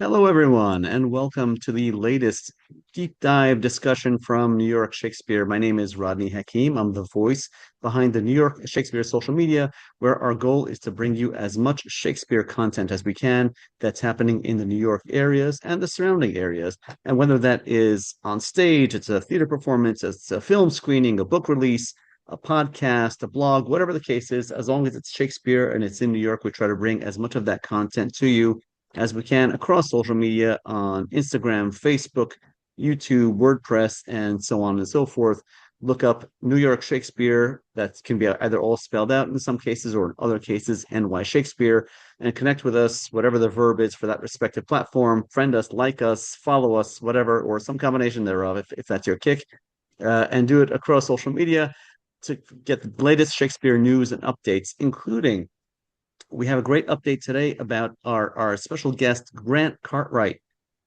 Hello, everyone, and welcome to the latest deep dive discussion from New York Shakespeare. My name is Rodney Hakim. I'm the voice behind the New York Shakespeare social media, where our goal is to bring you as much Shakespeare content as we can that's happening in the New York areas and the surrounding areas. And whether that is on stage, it's a theater performance, it's a film screening, a book release, a podcast, a blog, whatever the case is, as long as it's Shakespeare and it's in New York, we try to bring as much of that content to you as we can across social media on Instagram, Facebook, YouTube, WordPress, and so on and so forth. Look up New York Shakespeare. That can be either all spelled out in some cases or in other cases, NY Shakespeare, and connect with us, whatever the verb is for that respective platform. Friend us, like us, follow us, whatever, or some combination thereof, if that's your kick, and do it across social media to get the latest Shakespeare news and updates, including we have a great update today about our special guest, Grant Cartwright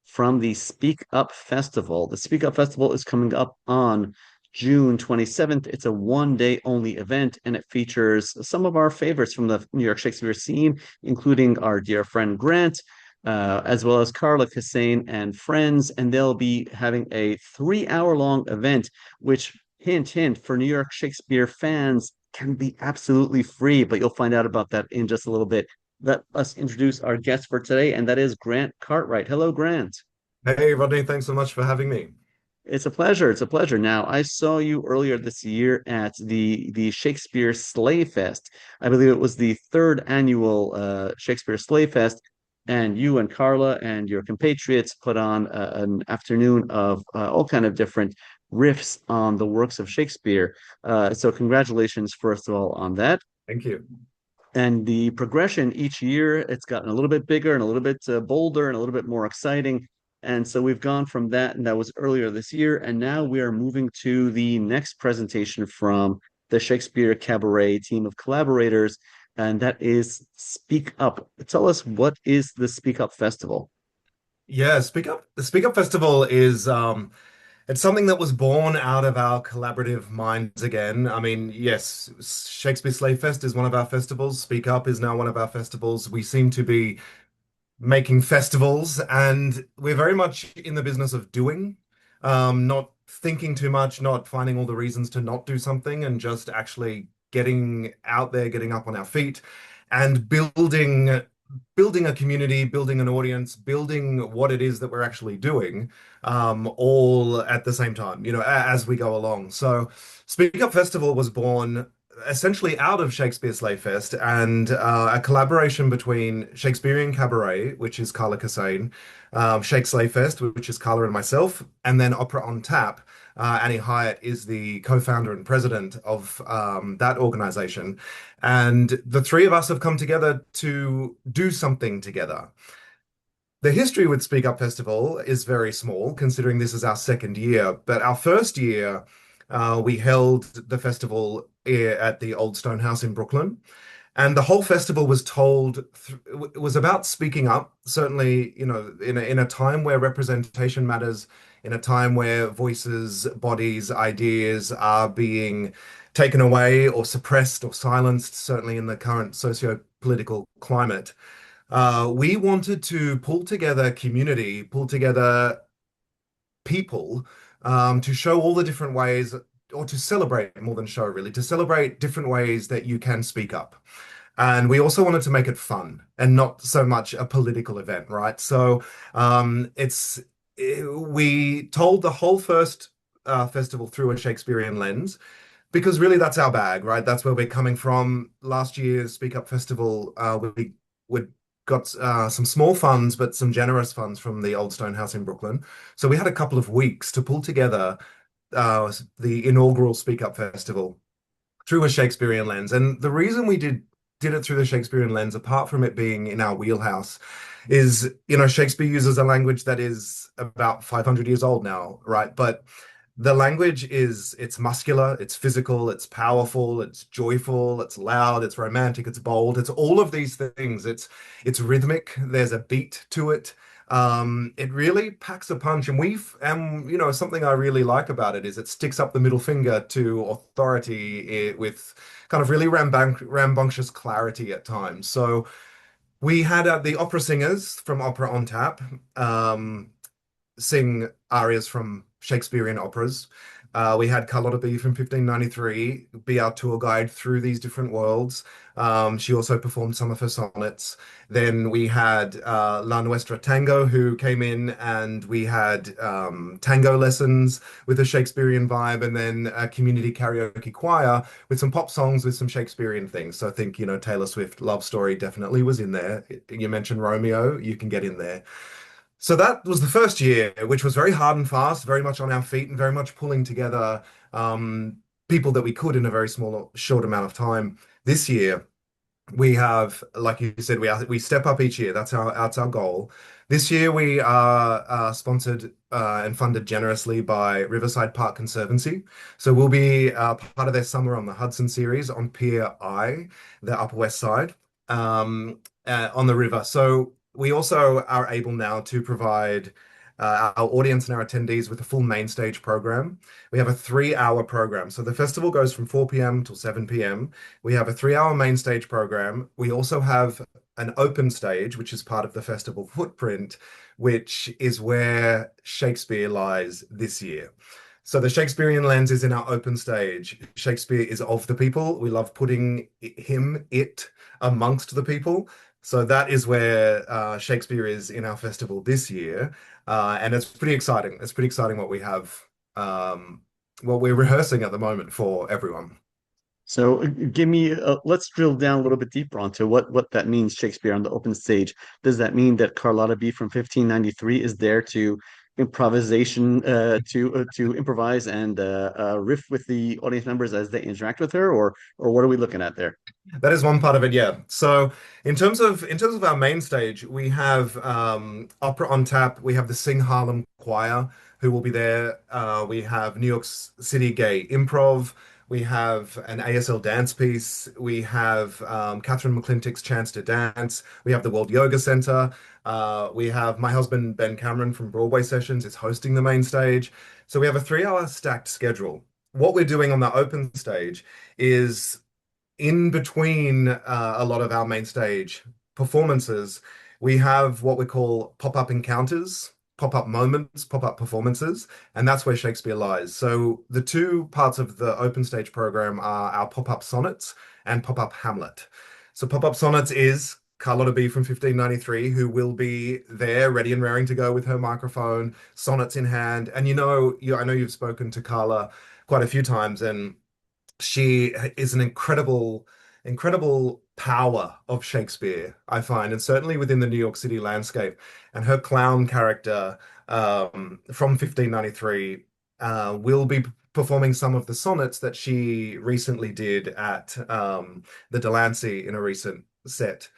from the Speak Up Festival. The Speak Up Festival is coming up on June 27th. It's a one-day only event, and it features some of our favorites from the New York Shakespeare scene, including our dear friend Grant, as well as Carla, Kissane, and friends. And they'll be having a 3 hour long event, which, hint, hint, for New York Shakespeare fans, can be absolutely free, but you'll find out about that in just a little bit. Let us introduce our guest for today, and that is Grant Cartwright. Hello, Grant. Hey, Rodney, thanks so much for having me. It's a pleasure. It's a pleasure. Now, I saw you earlier this year at the Shakespeare Slay Fest. I believe it was the third annual Shakespeare Slay Fest, and you and Carla and your compatriots put on an afternoon of all kind of different riffs on the works of Shakespeare. So, congratulations, first of all, on that. Thank you. And the progression each year, it's gotten a little bit bigger and a little bit bolder and a little bit more exciting. And so we've gone from that, and that was earlier this year. And now we are moving to the next presentation from the Shakespeare Cabaret team of collaborators, and that is Speak Up. Tell us, what is the Speak Up Festival? Yeah, Speak Up. The Speak Up Festival is it's something that was born out of our collaborative minds again. I mean, yes, Shakespeare Slay Fest is one of our festivals. Speak Up is now one of our festivals. We seem to be making festivals, and we're very much in the business of doing, not thinking too much, not finding all the reasons to not do something, and just actually getting out there, getting up on our feet, and building a community, building an audience, building what it is that we're actually doing, all at the same time, as we go along. So, Speak Up Festival was born essentially out of Shakespeare Slay Fest and a collaboration between Shakespearean Cabaret, which is Carla Kissane, Shake Slay Fest, which is Carla and myself, and then Opera on Tap. Annie Hyatt is the co-founder and president of that organization. And the three of us have come together to do something together. The history with Speak Up Festival is very small, considering this is our second year. But our first year, we held the festival at the Old Stone House in Brooklyn. And the whole festival was told, it was about speaking up, certainly, in a time where representation matters, in a time where voices, bodies, ideas are being taken away or suppressed or silenced, certainly in the current socio-political climate. We wanted to pull together community, pull together people, to show all the different ways, or to celebrate more than show, really, to celebrate different ways that you can speak up. And we also wanted to make it fun and not so much a political event, right? So we told the whole first festival through a Shakespearean lens, because really that's our bag, right? That's where we're coming from. Last year's Speak Up Festival, we got some small funds, but some generous funds from the Old Stone House in Brooklyn. So we had a couple of weeks to pull together the inaugural Speak Up Festival through a Shakespearean lens. And the reason we did it through the Shakespearean lens, apart from it being in our wheelhouse, is, Shakespeare uses a language that is about 500 years old now, right? But the language it's muscular, it's physical, it's powerful, it's joyful, it's loud, it's romantic, it's bold, it's all of these things. It's rhythmic, there's a beat to it. It really packs a punch, and something I really like about it is it sticks up the middle finger to authority with kind of really rambunctious clarity at times. So We had the opera singers from Opera on Tap um, sing arias from Shakespearean operas. We had Carlotta B from 1593 be our tour guide through these different worlds. She also performed some of her sonnets. Then we had La Nuestra Tango, who came in, and we had tango lessons with a Shakespearean vibe, and then a community karaoke choir with some pop songs with some Shakespearean things. So I think, Taylor Swift Love Story definitely was in there. You mentioned Romeo, you can get in there. So that was the first year, which was very hard and fast, very much on our feet, and very much pulling together people that we could in a very small, short amount of time. This year, we have, like you said, we step up each year. That's our goal. This year, we are sponsored and funded generously by Riverside Park Conservancy. So we'll be part of their Summer on the Hudson series on Pier I, the Upper West Side, on the river. So we also are able now to provide our audience and our attendees with a full main stage program. We have a 3 hour program. So the festival goes from 4 p.m. till 7 p.m. We have a 3 hour main stage program. We also have an open stage, which is part of the festival footprint, which is where Shakespeare lies this year. So the Shakespearean lens is in our open stage. Shakespeare is of the people. We love putting it amongst the people. So that is where Shakespeare is in our festival this year. And it's pretty exciting. It's pretty exciting what we have, what we're rehearsing at the moment for everyone. So give me, let's drill down a little bit deeper onto what that means, Shakespeare on the open stage. Does that mean that Carlotta B from 1593 is there to to improvise and riff with the audience members as they interact with her, or what are we looking at there? That is one part of it, yeah. So in terms of our main stage, we have opera on tap. We have the Sing Harlem Choir who will be there. We have New York City Gay Improv. We have an ASL dance piece. We have Catherine McClintock's Chance to Dance. We have the World Yoga Center. We have my husband Ben Cameron from Broadway Sessions is hosting the main stage. So we have a 3 hour stacked schedule. What we're doing on the open stage is in between a lot of our main stage performances, we have what we call pop-up encounters, pop-up moments, pop-up performances, and that's where Shakespeare lies. So the two parts of the open stage program are our pop-up sonnets and pop-up Hamlet. So pop-up sonnets is Carlotta B from 1593, who will be there ready and raring to go with her microphone, sonnets in hand. And I know you've spoken to Carla quite a few times, and she is an incredible power of Shakespeare, I find, and certainly within the New York City landscape. And her clown character from 1593 will be performing some of the sonnets that she recently did at the Delancey in a recent set.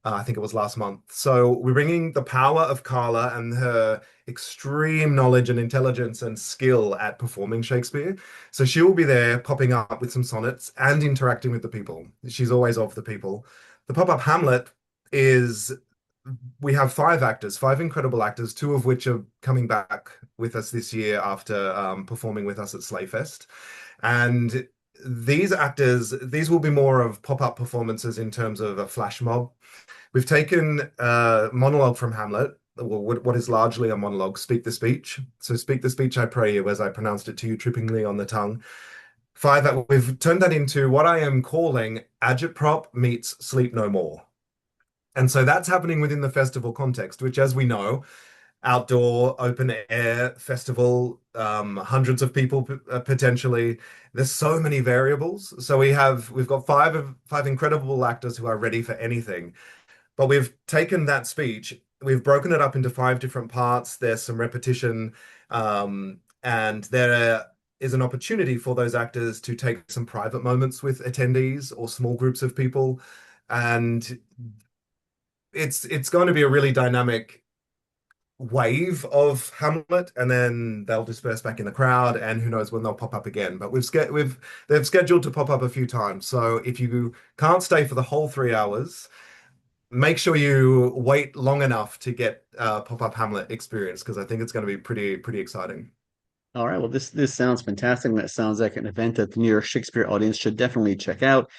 I think it was last month. So we're bringing the power of Carla and her extreme knowledge and intelligence and skill at performing Shakespeare. So she will be there popping up with some sonnets and interacting with the people. She's always of the people. The pop-up Hamlet is we have 5 actors, 5 incredible actors, 2 of which are coming back with us this year after performing with us at Slay Fest. And these actors, these will be more of pop-up performances in terms of a flash mob. We've taken a monologue from Hamlet, well, what is largely a monologue, Speak the Speech. So Speak the Speech, I pray you, as I pronounced it to you trippingly on the tongue. We've turned that into what I am calling Agitprop meets Sleep No More. And so that's happening within the festival context, which, as we know, outdoor open air festival, hundreds of people potentially. There's so many variables. So we've got five incredible actors who are ready for anything. But we've taken that speech, we've broken it up into 5 different parts. There's some repetition, and there is an opportunity for those actors to take some private moments with attendees or small groups of people. And it's going to be a really dynamic wave of Hamlet, and then they'll disperse back in the crowd, and who knows when they'll pop up again. But they've scheduled to pop up a few times. So if you can't stay for the whole 3 hours, make sure you wait long enough to get pop-up Hamlet experience, because I think it's going to be pretty exciting. All right. Well, this sounds fantastic. That sounds like an event that the New York Shakespeare audience should definitely check out.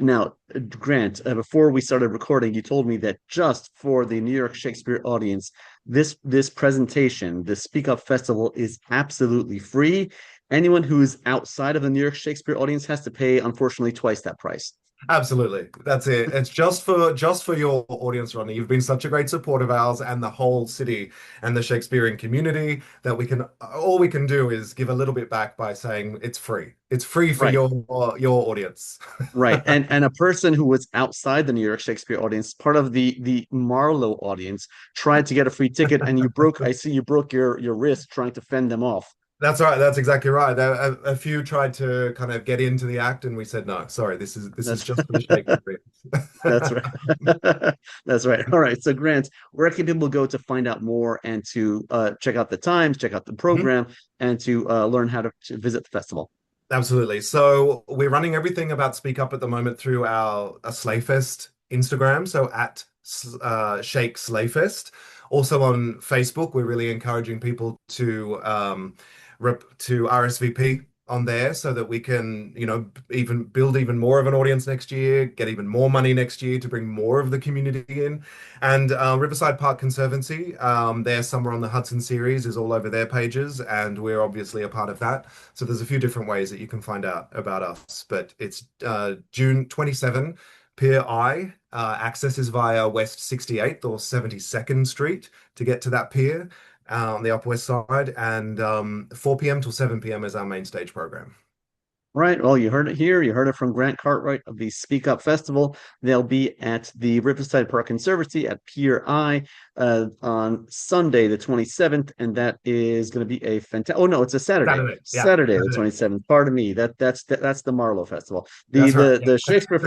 Now, Grant, before we started recording, you told me that just for the New York Shakespeare audience, this presentation, the Speak Up Festival, is absolutely free. Anyone who's outside of the New York Shakespeare audience has to pay, unfortunately, twice that price. Absolutely. That's it. It's just for your audience, Rodney. You've been such a great support of ours and the whole city and the Shakespearean community that we can all we can do is give a little bit back by saying it's free. It's free for Right. your audience. Right. And a person who was outside the New York Shakespeare audience, part of the Marlowe audience, tried to get a free ticket, and I see you broke your wrist trying to fend them off. That's right. That's exactly right. A few tried to kind of get into the act, and we said no. Sorry, this is That's just for the Shakespeare. that's right. That's right. All right. So Grant, where can people go to find out more and to check out the times, check out the Mhm. program, and to learn how to visit the festival? Absolutely. So we're running everything about Speak Up at the moment through our Slayfest Instagram. So at Shake Slayfest. Also on Facebook, we're really encouraging people to rep to RSVP on there so that we can, even build even more of an audience next year, get even more money next year to bring more of the community in. And Riverside Park Conservancy, they're Summer on the Hudson series is all over their pages, and we're obviously a part of that. So there's a few different ways that you can find out about us, but it's June 27, Pier I. Access is via West 68th or 72nd Street to get to that pier on the Upper West Side, and 4 p.m. till 7 p.m. is our main stage program. Right. Well, you heard it here. You heard it from Grant Cartwright of the Speak Up Festival. They'll be at the Riverside Park Conservancy at Pier I on Sunday, the 27th, and that is going to be a fantastic. Oh no, it's a Saturday. Saturday, yeah, Saturday, the Saturday. 27th. Pardon me. That's the Marlowe Festival. The That's right. the the Shakespeare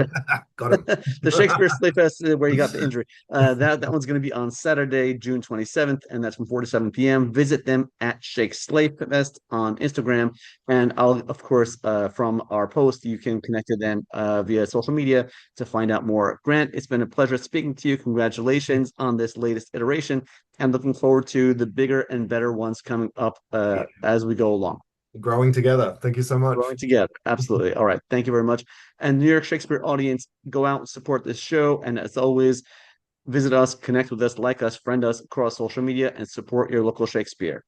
Got him. the Shakespeare Slay Festival where you got the injury. That one's going to be on Saturday, June 27th, and that's from 4 to 7 p.m. Visit them at Shake Slay Fest on Instagram, and I'll of course from our post you can connect to them via social media to find out more. Grant, it's been a pleasure speaking to you. Congratulations on this latest iteration, and looking forward to the bigger and better ones coming up Yeah. as we go along. Growing together. Thank you so Growing much. together. Absolutely. All right. Thank you very much. And New York Shakespeare audience, go out and support this show. And as always, visit us, connect with us, like us, friend us across social media, and support your local Shakespeare.